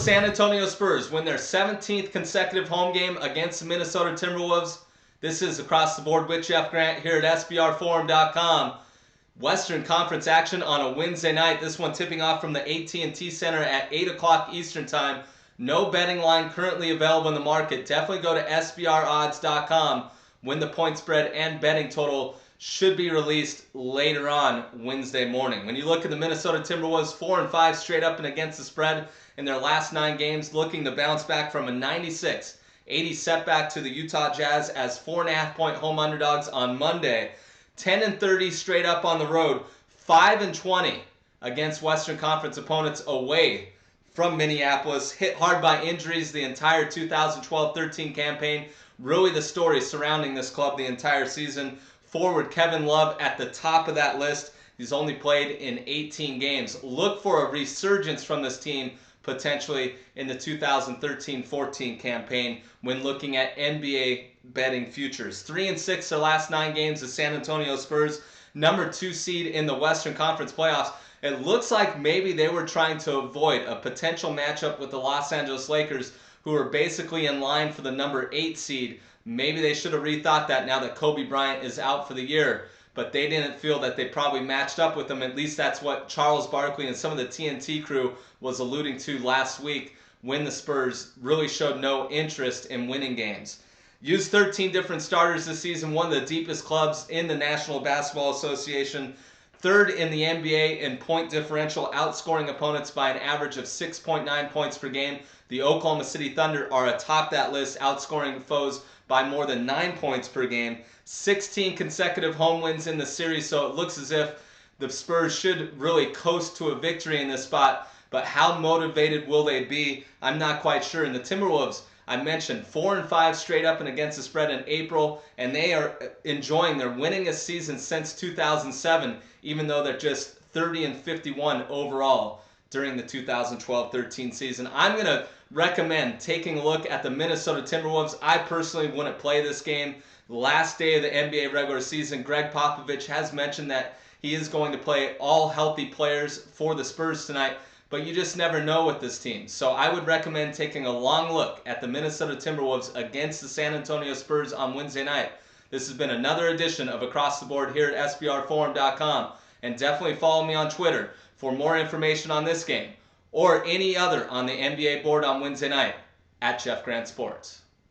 San Antonio Spurs win their 17th consecutive home game against the Minnesota Timberwolves. This is Across the Board with Jeff Grant here at SBRforum.com. Western Conference action on a Wednesday night. This one tipping off from the AT&T Center at 8 o'clock Eastern Time. No betting line currently available in the market. Definitely go to SBRodds.com when the point spread and betting total should be released later on Wednesday morning. When you look at the Minnesota Timberwolves, 4-5 straight up and against the spread in their last 9 games, looking to bounce back from a 96-80 setback to the Utah Jazz as 4.5-point home underdogs on Monday. 10-30 straight up on the road, 5-20 against Western Conference opponents away from Minneapolis. Hit hard by injuries the entire 2012-13 campaign. Really the story surrounding this club the entire season. Forward Kevin Love at the top of that list. He's only played in 18 games. Look for a resurgence from this team potentially in the 2013-14 campaign when looking at NBA betting futures. 3-6 their last 9 games. The San Antonio Spurs, number 2 seed in the Western Conference playoffs. It looks like maybe they were trying to avoid a potential matchup with the Los Angeles Lakers, who are basically in line for the number 8 seed. Maybe they should have rethought that now that Kobe Bryant is out for the year. But they didn't feel that they probably matched up with them. At least that's what Charles Barkley and some of the TNT crew was alluding to last week when the Spurs really showed no interest in winning games. Used 13 different starters this season, one of the deepest clubs in the National Basketball Association. 3rd in the NBA in point differential, outscoring opponents by an average of 6.9 points per game. The Oklahoma City Thunder are atop that list, outscoring foes by more than 9 points per game. 16 consecutive home wins in the series, so it looks as if the Spurs should really coast to a victory in this spot. But how motivated will they be? I'm not quite sure. And the Timberwolves, I mentioned, 4-5 straight up and against the spread in April, and they are enjoying their winningest season since 2007, even though they're just 30-51 overall during the 2012-13 season. I'm going to recommend taking a look at the Minnesota Timberwolves. I personally wouldn't play this game. Last day of the NBA regular season, Greg Popovich has mentioned that he is going to play all healthy players for the Spurs tonight, but you just never know with this team. So I would recommend taking a long look at the Minnesota Timberwolves against the San Antonio Spurs on Wednesday night. This has been another edition of Across the Board here at SBRforum.com, and definitely follow me on Twitter for more information on this game or any other on the NBA board on Wednesday night at Jeff Grant Sports.